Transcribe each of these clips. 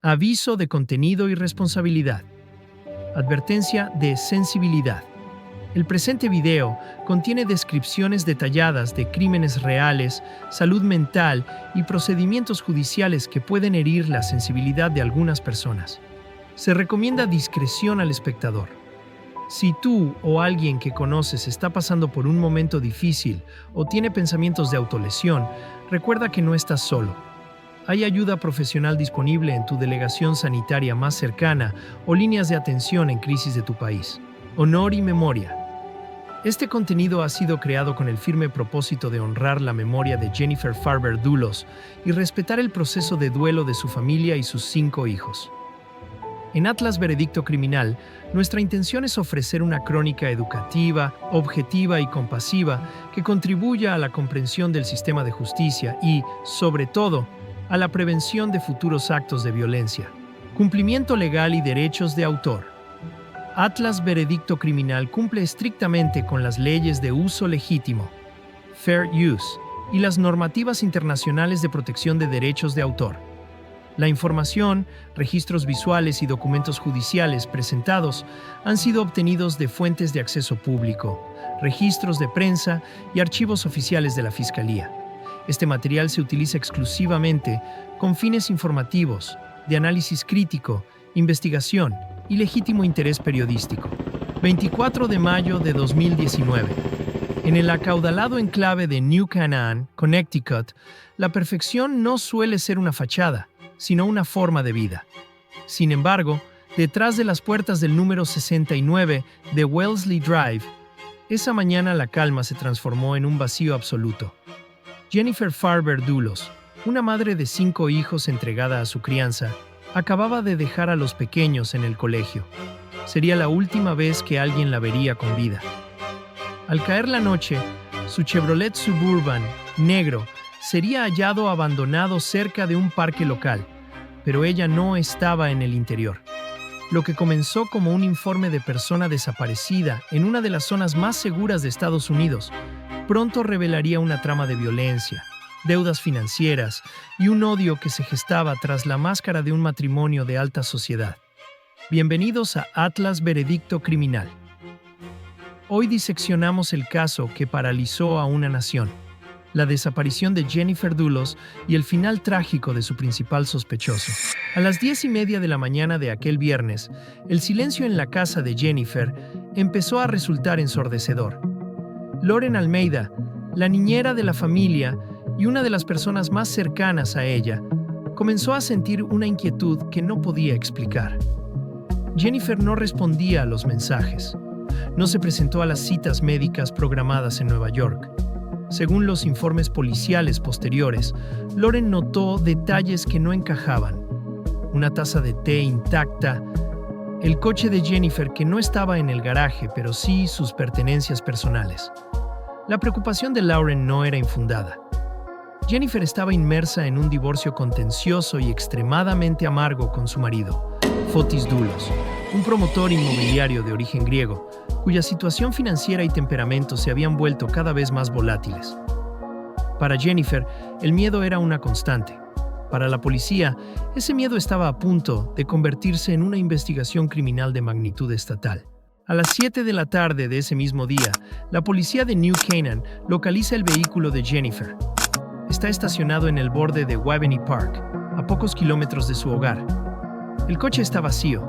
Aviso de contenido y responsabilidad. Advertencia de sensibilidad. El presente video contiene descripciones detalladas de crímenes reales, salud mental y procedimientos judiciales que pueden herir la sensibilidad de algunas personas. Se recomienda discreción al espectador. Si tú o alguien que conoces está pasando por un momento difícil o tiene pensamientos de autolesión, recuerda que no estás solo. Hay ayuda profesional disponible en tu delegación sanitaria más cercana o líneas de atención en crisis de tu país. Honor y memoria. Este contenido ha sido creado con el firme propósito de honrar la memoria de Jennifer Farber Dulos y respetar el proceso de duelo de su familia y sus 5 hijos. En Atlas Veredicto Criminal, nuestra intención es ofrecer una crónica educativa, objetiva y compasiva que contribuya a la comprensión del sistema de justicia y, sobre todo, a la prevención de futuros actos de violencia. Cumplimiento legal y derechos de autor. Atlas Veredicto Criminal cumple estrictamente con las leyes de uso legítimo, fair use, y las normativas internacionales de protección de derechos de autor. La información, registros visuales y documentos judiciales presentados han sido obtenidos de fuentes de acceso público, registros de prensa y archivos oficiales de la Fiscalía. Este material se utiliza exclusivamente con fines informativos, de análisis crítico, investigación y legítimo interés periodístico. 24 de mayo de 2019. En el acaudalado enclave de New Canaan, Connecticut, la perfección no suele ser una fachada, sino una forma de vida. Sin embargo, detrás de las puertas del número 69 de Wellesley Drive, esa mañana la calma se transformó en un vacío absoluto. Jennifer Farber Dulos, una madre de 5 hijos entregada a su crianza, acababa de dejar a los pequeños en el colegio. Sería la última vez que alguien la vería con vida. Al caer la noche, su Chevrolet Suburban, negro, sería hallado abandonado cerca de un parque local, pero ella no estaba en el interior. Lo que comenzó como un informe de persona desaparecida en una de las zonas más seguras de Estados Unidos, pronto revelaría una trama de violencia, deudas financieras y un odio que se gestaba tras la máscara de un matrimonio de alta sociedad. Bienvenidos a Atlas Veredicto Criminal. Hoy diseccionamos el caso que paralizó a una nación, la desaparición de Jennifer Dulos y el final trágico de su principal sospechoso. A las 10:30 de la mañana de aquel viernes, el silencio en la casa de Jennifer empezó a resultar ensordecedor. Lauren Almeida, la niñera de la familia y una de las personas más cercanas a ella, comenzó a sentir una inquietud que no podía explicar. Jennifer no respondía a los mensajes. No se presentó a las citas médicas programadas en Nueva York. Según los informes policiales posteriores, Lauren notó detalles que no encajaban. Una taza de té intacta, el coche de Jennifer que no estaba en el garaje, pero sí sus pertenencias personales. La preocupación de Lauren no era infundada. Jennifer estaba inmersa en un divorcio contencioso y extremadamente amargo con su marido, Fotis Dulos, un promotor inmobiliario de origen griego, cuya situación financiera y temperamento se habían vuelto cada vez más volátiles. Para Jennifer, el miedo era una constante. Para la policía, ese miedo estaba a punto de convertirse en una investigación criminal de magnitud estatal. A las 7 de la tarde de ese mismo día, la policía de New Canaan localiza el vehículo de Jennifer. Está estacionado en el borde de Waveney Park, a pocos kilómetros de su hogar. El coche está vacío.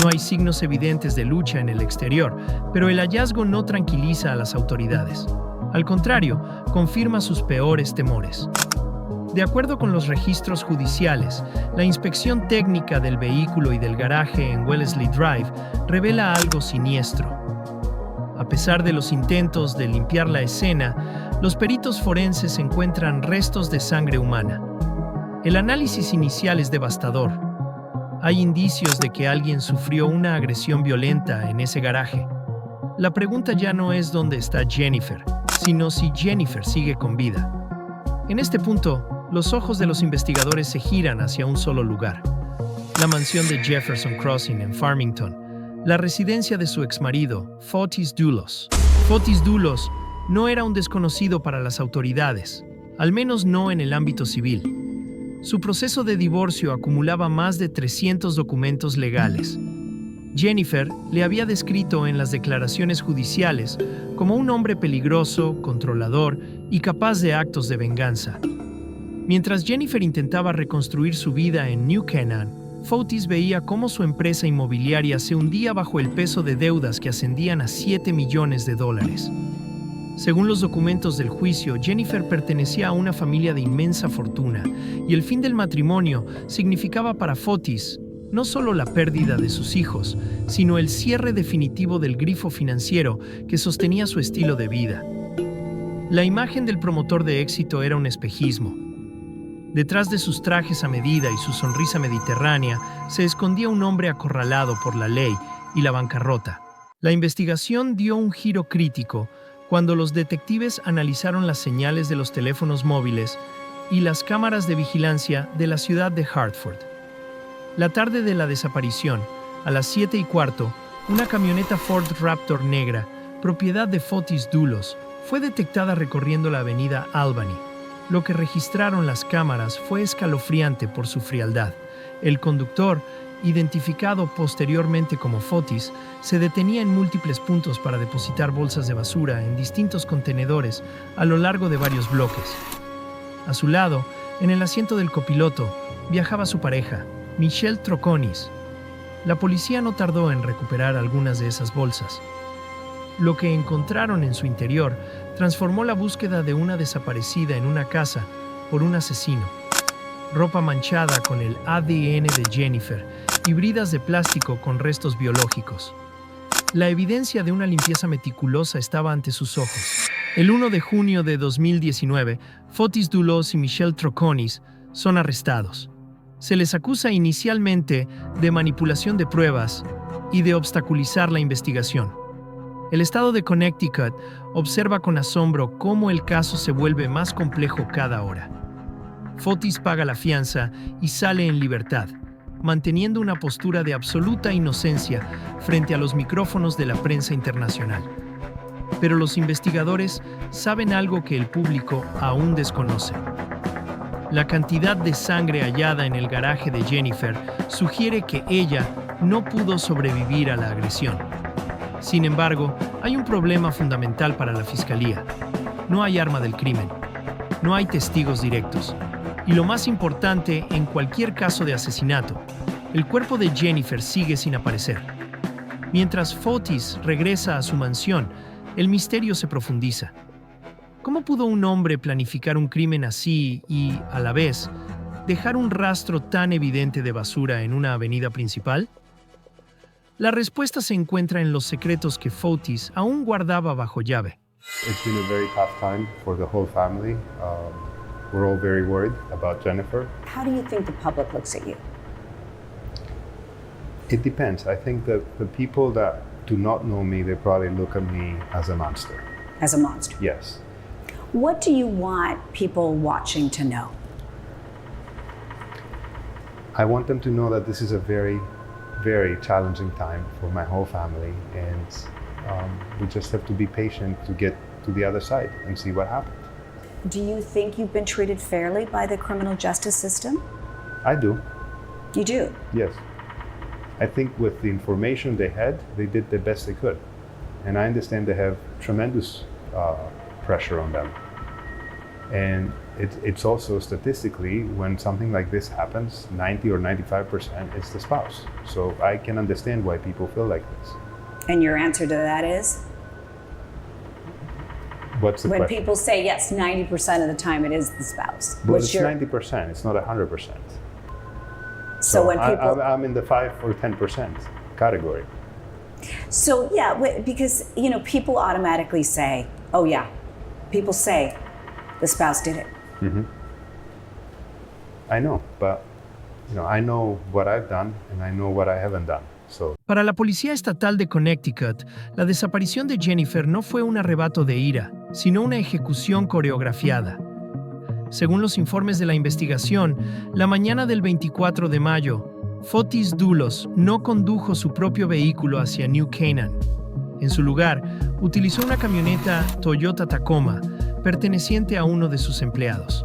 No hay signos evidentes de lucha en el exterior, pero el hallazgo no tranquiliza a las autoridades. Al contrario, confirma sus peores temores. De acuerdo con los registros judiciales, la inspección técnica del vehículo y del garaje en Wellesley Drive revela algo siniestro. A pesar de los intentos de limpiar la escena, los peritos forenses encuentran restos de sangre humana. El análisis inicial es devastador. Hay indicios de que alguien sufrió una agresión violenta en ese garaje. La pregunta ya no es dónde está Jennifer, sino si Jennifer sigue con vida. En este punto, los ojos de los investigadores se giran hacia un solo lugar: la mansión de Jefferson Crossing en Farmington, la residencia de su exmarido, Fotis Dulos. Fotis Dulos no era un desconocido para las autoridades, al menos no en el ámbito civil. Su proceso de divorcio acumulaba más de 300 documentos legales. Jennifer le había descrito en las declaraciones judiciales como un hombre peligroso, controlador y capaz de actos de venganza. Mientras Jennifer intentaba reconstruir su vida en New Canaan, Fotis veía cómo su empresa inmobiliaria se hundía bajo el peso de deudas que ascendían a $7 millones. Según los documentos del juicio, Jennifer pertenecía a una familia de inmensa fortuna, y el fin del matrimonio significaba para Fotis no solo la pérdida de sus hijos, sino el cierre definitivo del grifo financiero que sostenía su estilo de vida. La imagen del promotor de éxito era un espejismo. Detrás de sus trajes a medida y su sonrisa mediterránea se escondía un hombre acorralado por la ley y la bancarrota. La investigación dio un giro crítico cuando los detectives analizaron las señales de los teléfonos móviles y las cámaras de vigilancia de la ciudad de Hartford. La tarde de la desaparición, a las 7:15, una camioneta Ford Raptor negra, propiedad de Fotis Dulos, fue detectada recorriendo la avenida Albany. Lo que registraron las cámaras fue escalofriante por su frialdad. El conductor, identificado posteriormente como Fotis, se detenía en múltiples puntos para depositar bolsas de basura en distintos contenedores a lo largo de varios bloques. A su lado, en el asiento del copiloto, viajaba su pareja, Michelle Troconis. La policía no tardó en recuperar algunas de esas bolsas. Lo que encontraron en su interior transformó la búsqueda de una desaparecida en una casa por un asesino. Ropa manchada con el ADN de Jennifer y bridas de plástico con restos biológicos. La evidencia de una limpieza meticulosa estaba ante sus ojos. El 1 de junio de 2019, Fotis Dulos y Michelle Troconis son arrestados. Se les acusa inicialmente de manipulación de pruebas y de obstaculizar la investigación. El estado de Connecticut observa con asombro cómo el caso se vuelve más complejo cada hora. Fotis paga la fianza y sale en libertad, manteniendo una postura de absoluta inocencia frente a los micrófonos de la prensa internacional. Pero los investigadores saben algo que el público aún desconoce. La cantidad de sangre hallada en el garaje de Jennifer sugiere que ella no pudo sobrevivir a la agresión. Sin embargo, hay un problema fundamental para la fiscalía. No hay arma del crimen. No hay testigos directos. Y lo más importante en cualquier caso de asesinato, el cuerpo de Jennifer sigue sin aparecer. Mientras Fotis regresa a su mansión, el misterio se profundiza. ¿Cómo pudo un hombre planificar un crimen así y, a la vez, dejar un rastro tan evidente de basura en una avenida principal? La respuesta se encuentra en los secretos que Fotis aún guardaba bajo llave. It's been a very tough time for the whole family. We're all very worried about Jennifer. How do you think the public looks at you? It depends. I think that the people that do not know me, they probably look at me as a monster. As a monster? Yes. What do you want people watching to know? I want them to know that this is a very, very challenging time for my whole family, and we just have to be patient to get to the other side and see what happens. Do you think you've been treated fairly by the criminal justice system? I do. You do? Yes. I think with the information they had, they did the best they could. And I understand they have tremendous pressure on them. And it's also statistically, when something like this happens, 90 or 95% is the spouse. So I can understand why people feel like this. And your answer to that is? What's the when question? people say, yes, 90% of the time it is the spouse. Well, What's it's your... 90%, it's not 100%. So when people... I'm in the 5 or 10% category. So yeah, because, you know, people automatically say, oh yeah, people say the spouse did it. Mm-hmm. I know, but you know, I know what I've done and I know what I haven't done. So. Para la Policía Estatal de Connecticut, la desaparición de Jennifer no fue un arrebato de ira, sino una ejecución coreografiada. Según los informes de la investigación, la mañana del 24 de mayo, Fotis Dulos no condujo su propio vehículo hacia New Canaan. En su lugar, utilizó una camioneta Toyota Tacoma, perteneciente a uno de sus empleados.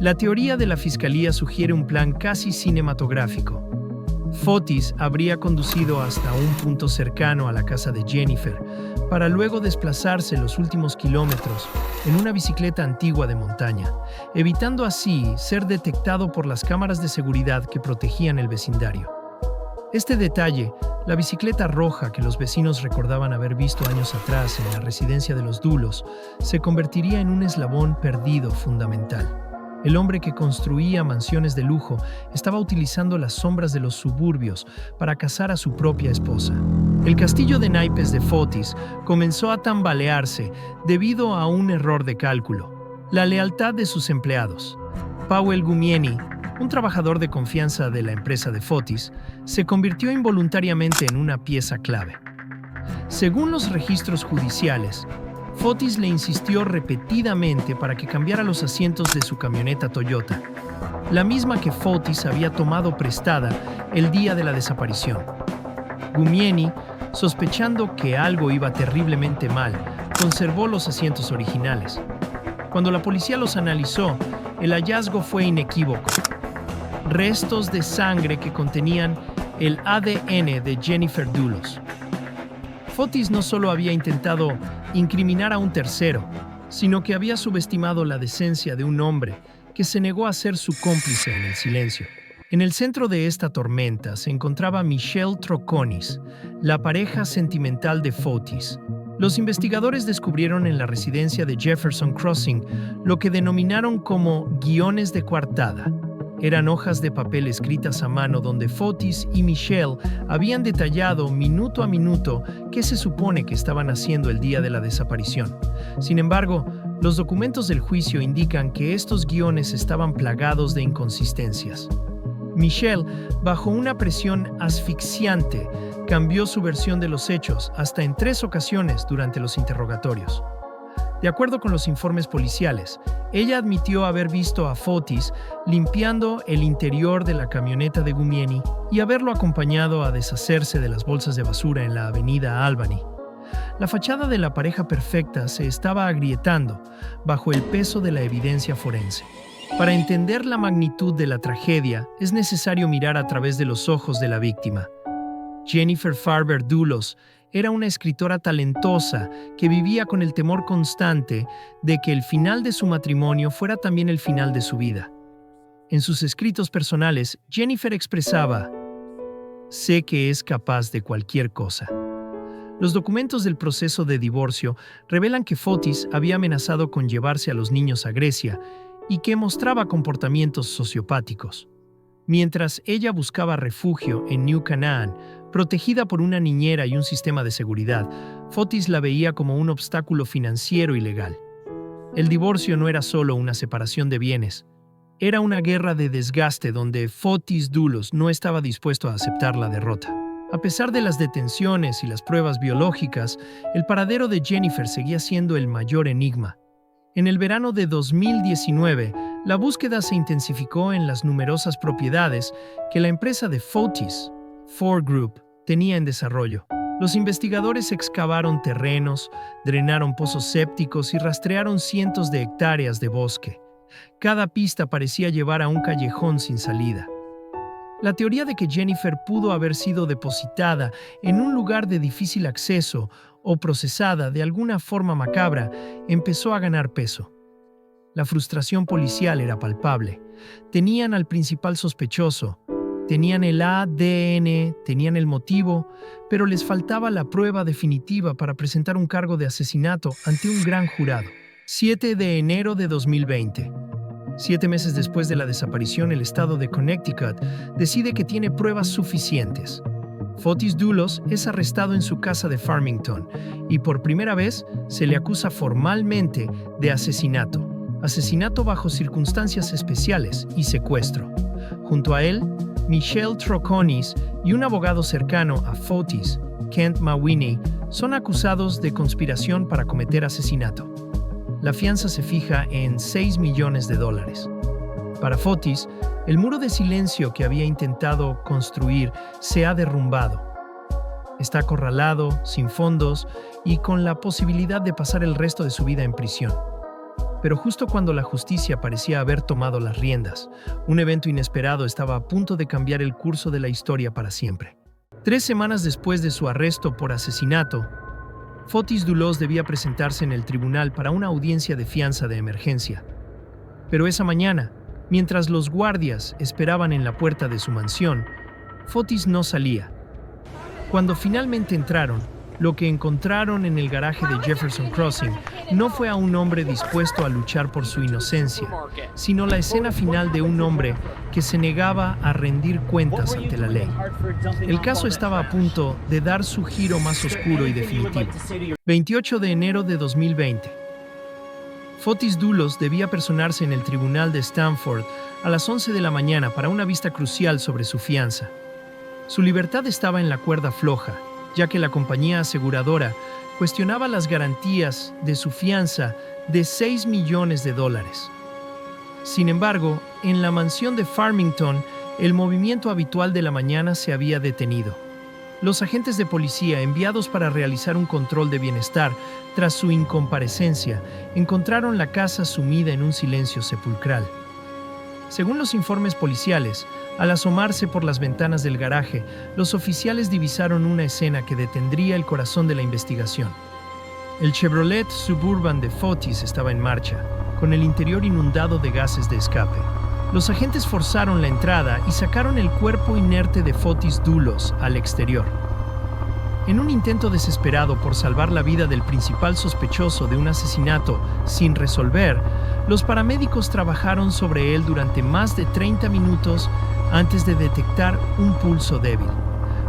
La teoría de la fiscalía sugiere un plan casi cinematográfico. Fotis habría conducido hasta un punto cercano a la casa de Jennifer, para luego desplazarse los últimos kilómetros en una bicicleta antigua de montaña, evitando así ser detectado por las cámaras de seguridad que protegían el vecindario. Este detalle, la bicicleta roja que los vecinos recordaban haber visto años atrás en la residencia de los Dulos, se convertiría en un eslabón perdido fundamental. El hombre que construía mansiones de lujo estaba utilizando las sombras de los suburbios para cazar a su propia esposa. El castillo de naipes de Fotis comenzó a tambalearse debido a un error de cálculo: la lealtad de sus empleados. Powell Gumieni, un trabajador de confianza de la empresa de Fotis, se convirtió involuntariamente en una pieza clave. Según los registros judiciales, Fotis le insistió repetidamente para que cambiara los asientos de su camioneta Toyota, la misma que Fotis había tomado prestada el día de la desaparición. Gumieni, sospechando que algo iba terriblemente mal, conservó los asientos originales. Cuando la policía los analizó, el hallazgo fue inequívoco: restos de sangre que contenían el ADN de Jennifer Dulos. Fotis no solo había intentado incriminar a un tercero, sino que había subestimado la decencia de un hombre que se negó a ser su cómplice en el silencio. En el centro de esta tormenta se encontraba Michelle Troconis, la pareja sentimental de Fotis. Los investigadores descubrieron en la residencia de Jefferson Crossing lo que denominaron como guiones de coartada. Eran hojas de papel escritas a mano donde Fotis y Michelle habían detallado minuto a minuto qué se supone que estaban haciendo el día de la desaparición. Sin embargo, los documentos del juicio indican que estos guiones estaban plagados de inconsistencias. Michelle, bajo una presión asfixiante, cambió su versión de los hechos hasta en 3 ocasiones durante los interrogatorios. De acuerdo con los informes policiales, ella admitió haber visto a Fotis limpiando el interior de la camioneta de Gumieni y haberlo acompañado a deshacerse de las bolsas de basura en la avenida Albany. La fachada de la pareja perfecta se estaba agrietando bajo el peso de la evidencia forense. Para entender la magnitud de la tragedia, es necesario mirar a través de los ojos de la víctima. Jennifer Farber Dulos era una escritora talentosa que vivía con el temor constante de que el final de su matrimonio fuera también el final de su vida. En sus escritos personales, Jennifer expresaba: "Sé que es capaz de cualquier cosa". Los documentos del proceso de divorcio revelan que Fotis había amenazado con llevarse a los niños a Grecia y que mostraba comportamientos sociopáticos. Mientras ella buscaba refugio en New Canaan, protegida por una niñera y un sistema de seguridad, Fotis la veía como un obstáculo financiero y legal. El divorcio no era solo una separación de bienes, era una guerra de desgaste donde Fotis Dulos no estaba dispuesto a aceptar la derrota. A pesar de las detenciones y las pruebas biológicas, el paradero de Jennifer seguía siendo el mayor enigma. En el verano de 2019, la búsqueda se intensificó en las numerosas propiedades que la empresa de Fotis, Ford Group, tenía en desarrollo. Los investigadores excavaron terrenos, drenaron pozos sépticos y rastrearon cientos de hectáreas de bosque. Cada pista parecía llevar a un callejón sin salida. La teoría de que Jennifer pudo haber sido depositada en un lugar de difícil acceso o procesada de alguna forma macabra empezó a ganar peso. La frustración policial era palpable. Tenían al principal sospechoso, tenían el ADN, tenían el motivo, pero les faltaba la prueba definitiva para presentar un cargo de asesinato ante un gran jurado. 7 de enero de 2020. 7 meses después de la desaparición, el estado de Connecticut decide que tiene pruebas suficientes. Fotis Dulos es arrestado en su casa de Farmington y por primera vez se le acusa formalmente de asesinato bajo circunstancias especiales y secuestro. Junto a él, Michelle Troconis y un abogado cercano a Fotis, Kent Mawhinney, son acusados de conspiración para cometer asesinato. La fianza se fija en $6 millones. Para Fotis, el muro de silencio que había intentado construir se ha derrumbado. Está acorralado, sin fondos y con la posibilidad de pasar el resto de su vida en prisión. Pero justo cuando la justicia parecía haber tomado las riendas, un evento inesperado estaba a punto de cambiar el curso de la historia para siempre. 3 semanas después de su arresto por asesinato, Fotis Dulos debía presentarse en el tribunal para una audiencia de fianza de emergencia. Pero esa mañana, mientras los guardias esperaban en la puerta de su mansión, Fotis no salía. Cuando finalmente entraron, lo que encontraron en el garaje de Jefferson Crossing no fue a un hombre dispuesto a luchar por su inocencia, sino la escena final de un hombre que se negaba a rendir cuentas ante la ley. El caso estaba a punto de dar su giro más oscuro y definitivo. 28 de enero de 2020. Fotis Dulos debía personarse en el tribunal de Stamford a las 11 de la mañana para una vista crucial sobre su fianza. Su libertad estaba en la cuerda floja, ya que la compañía aseguradora cuestionaba las garantías de su fianza de $6 millones. Sin embargo, en la mansión de Farmington, el movimiento habitual de la mañana se había detenido. Los agentes de policía enviados para realizar un control de bienestar tras su incomparecencia encontraron la casa sumida en un silencio sepulcral. Según los informes policiales, al asomarse por las ventanas del garaje, los oficiales divisaron una escena que detendría el corazón de la investigación. El Chevrolet Suburban de Fotis estaba en marcha, con el interior inundado de gases de escape. Los agentes forzaron la entrada y sacaron el cuerpo inerte de Fotis Dulos al exterior. En un intento desesperado por salvar la vida del principal sospechoso de un asesinato sin resolver, los paramédicos trabajaron sobre él durante más de 30 minutos antes de detectar un pulso débil.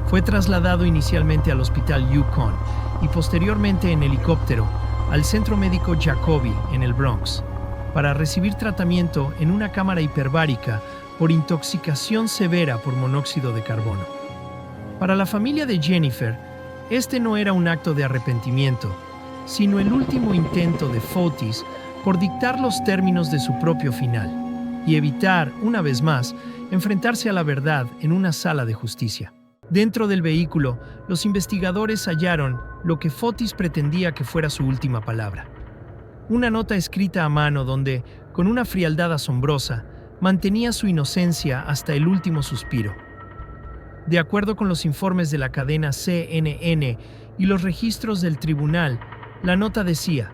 Fue trasladado inicialmente al Hospital Yukon y posteriormente en helicóptero al Centro Médico Jacobi en el Bronx, para recibir tratamiento en una cámara hiperbárica por intoxicación severa por monóxido de carbono. Para la familia de Jennifer, este no era un acto de arrepentimiento, sino el último intento de Fotis por dictar los términos de su propio final y evitar, una vez más, enfrentarse a la verdad en una sala de justicia. Dentro del vehículo, los investigadores hallaron lo que Fotis pretendía que fuera su última palabra. Una nota escrita a mano donde, con una frialdad asombrosa, mantenía su inocencia hasta el último suspiro. De acuerdo con los informes de la cadena CNN y los registros del tribunal, la nota decía: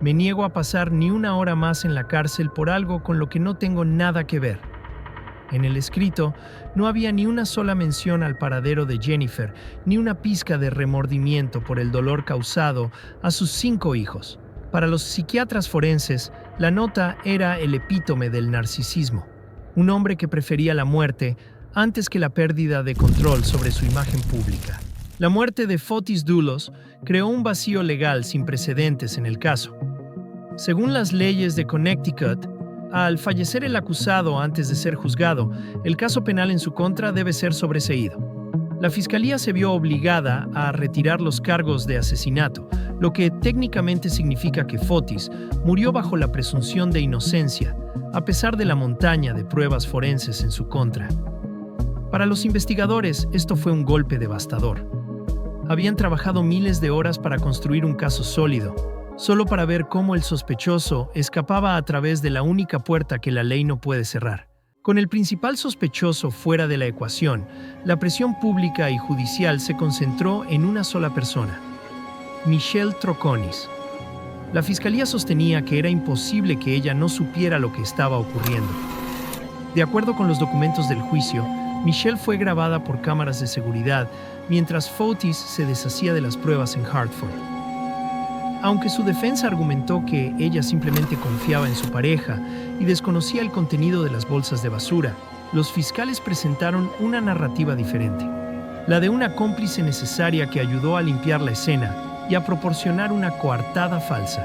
«Me niego a pasar ni una hora más en la cárcel por algo con lo que no tengo nada que ver». En el escrito no había ni una sola mención al paradero de Jennifer, ni una pizca de remordimiento por el dolor causado a sus 5 hijos. Para los psiquiatras forenses, la nota era el epítome del narcisismo. Un hombre que prefería la muerte antes que la pérdida de control sobre su imagen pública. La muerte de Fotis Dulos creó un vacío legal sin precedentes en el caso. Según las leyes de Connecticut, al fallecer el acusado antes de ser juzgado, el caso penal en su contra debe ser sobreseído. La fiscalía se vio obligada a retirar los cargos de asesinato, lo que técnicamente significa que Fotis murió bajo la presunción de inocencia, a pesar de la montaña de pruebas forenses en su contra. Para los investigadores, esto fue un golpe devastador. Habían trabajado miles de horas para construir un caso sólido, solo para ver cómo el sospechoso escapaba a través de la única puerta que la ley no puede cerrar. Con el principal sospechoso fuera de la ecuación, la presión pública y judicial se concentró en una sola persona: Michelle Troconis. La fiscalía sostenía que era imposible que ella no supiera lo que estaba ocurriendo. De acuerdo con los documentos del juicio, Michelle fue grabada por cámaras de seguridad mientras Fotis se deshacía de las pruebas en Hartford. Aunque su defensa argumentó que ella simplemente confiaba en su pareja y desconocía el contenido de las bolsas de basura, los fiscales presentaron una narrativa diferente, la de una cómplice necesaria que ayudó a limpiar la escena y a proporcionar una coartada falsa.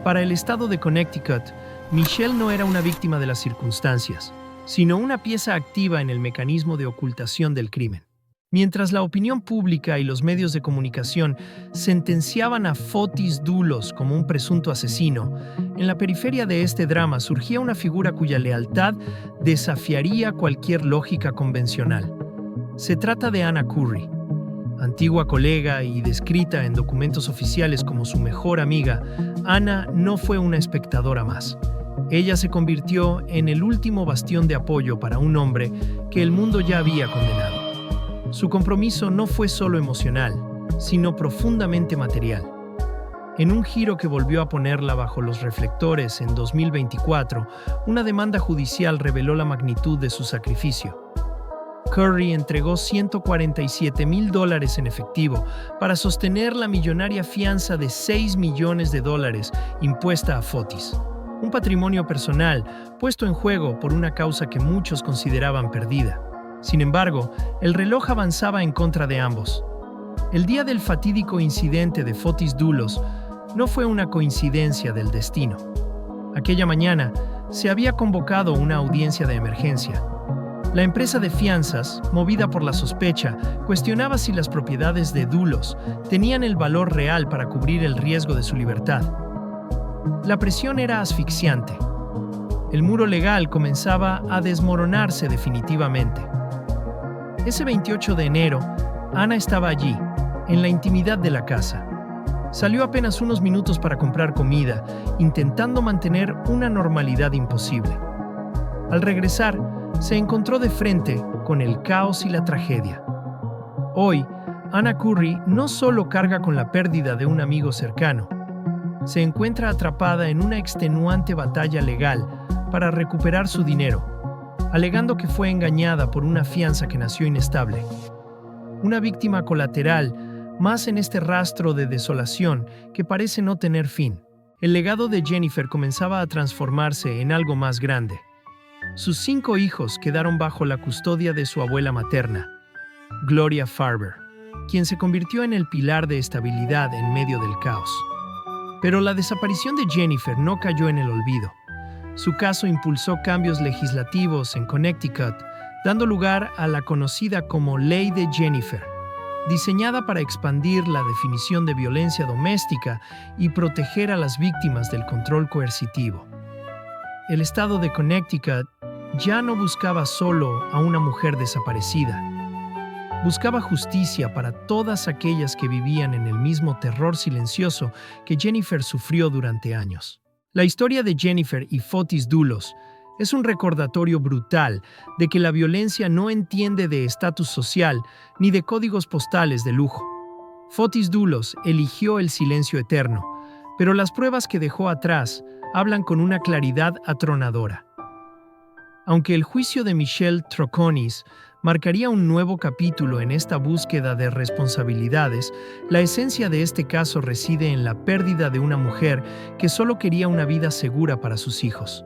Para el estado de Connecticut, Michelle no era una víctima de las circunstancias, sino una pieza activa en el mecanismo de ocultación del crimen. Mientras la opinión pública y los medios de comunicación sentenciaban a Fotis Dulos como un presunto asesino, en la periferia de este drama surgía una figura cuya lealtad desafiaría cualquier lógica convencional. Se trata de Anna Curry. Antigua colega y descrita en documentos oficiales como su mejor amiga, Anna no fue una espectadora más. Ella se convirtió en el último bastión de apoyo para un hombre que el mundo ya había condenado. Su compromiso no fue solo emocional, sino profundamente material. En un giro que volvió a ponerla bajo los reflectores en 2024, una demanda judicial reveló la magnitud de su sacrificio. Curry entregó $147,000 en efectivo para sostener la millonaria fianza de $6 millones impuesta a Fotis, un patrimonio personal puesto en juego por una causa que muchos consideraban perdida. Sin embargo, el reloj avanzaba en contra de ambos. El día del fatídico incidente de Fotis Dulos no fue una coincidencia del destino. Aquella mañana se había convocado una audiencia de emergencia. La empresa de fianzas, movida por la sospecha, cuestionaba si las propiedades de Dulos tenían el valor real para cubrir el riesgo de su libertad. La presión era asfixiante. El muro legal comenzaba a desmoronarse definitivamente. Ese 28 de enero, Anna estaba allí, en la intimidad de la casa. Salió apenas unos minutos para comprar comida, intentando mantener una normalidad imposible. Al regresar, se encontró de frente con el caos y la tragedia. Hoy, Anna Curry no solo carga con la pérdida de un amigo cercano, se encuentra atrapada en una extenuante batalla legal para recuperar su dinero, alegando que fue engañada por una fianza que nació inestable. Una víctima colateral más en este rastro de desolación que parece no tener fin. El legado de Jennifer comenzaba a transformarse en algo más grande. Sus 5 hijos quedaron bajo la custodia de su abuela materna, Gloria Farber, quien se convirtió en el pilar de estabilidad en medio del caos. Pero la desaparición de Jennifer no cayó en el olvido. Su caso impulsó cambios legislativos en Connecticut, dando lugar a la conocida como Ley de Jennifer, diseñada para expandir la definición de violencia doméstica y proteger a las víctimas del control coercitivo. El estado de Connecticut ya no buscaba solo a una mujer desaparecida. Buscaba justicia para todas aquellas que vivían en el mismo terror silencioso que Jennifer sufrió durante años. La historia de Jennifer y Fotis Dulos es un recordatorio brutal de que la violencia no entiende de estatus social ni de códigos postales de lujo. Fotis Dulos eligió el silencio eterno, pero las pruebas que dejó atrás hablan con una claridad atronadora. Aunque el juicio de Michelle Troconis marcaría un nuevo capítulo en esta búsqueda de responsabilidades, la esencia de este caso reside en la pérdida de una mujer que solo quería una vida segura para sus hijos.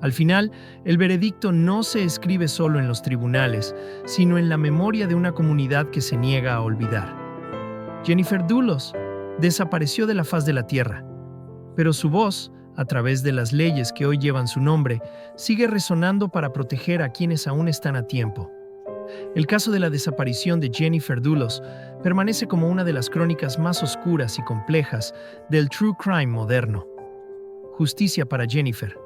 Al final, el veredicto no se escribe solo en los tribunales, sino en la memoria de una comunidad que se niega a olvidar. Jennifer Dulos desapareció de la faz de la tierra, pero su voz, a través de las leyes que hoy llevan su nombre, sigue resonando para proteger a quienes aún están a tiempo. El caso de la desaparición de Jennifer Dulos permanece como una de las crónicas más oscuras y complejas del true crime moderno. Justicia para Jennifer,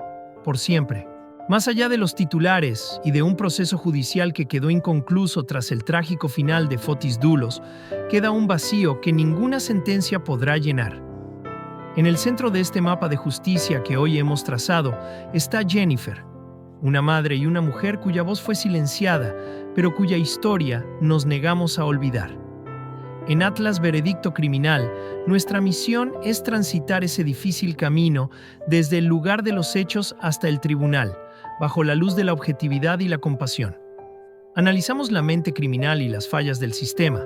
por siempre. Más allá de los titulares y de un proceso judicial que quedó inconcluso tras el trágico final de Fotis Dulos, queda un vacío que ninguna sentencia podrá llenar. En el centro de este mapa de justicia que hoy hemos trazado está Jennifer, una madre y una mujer cuya voz fue silenciada, pero cuya historia nos negamos a olvidar. En Atlas Veredicto Criminal, nuestra misión es transitar ese difícil camino desde el lugar de los hechos hasta el tribunal, bajo la luz de la objetividad y la compasión. Analizamos la mente criminal y las fallas del sistema,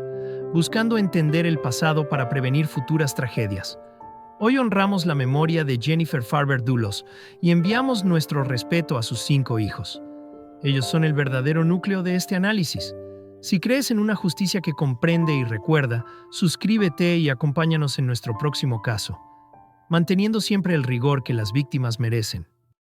buscando entender el pasado para prevenir futuras tragedias. Hoy honramos la memoria de Jennifer Farber Dulos y enviamos nuestro respeto a sus 5 hijos. Ellos son el verdadero núcleo de este análisis. Si crees en una justicia que comprende y recuerda, suscríbete y acompáñanos en nuestro próximo caso, manteniendo siempre el rigor que las víctimas merecen.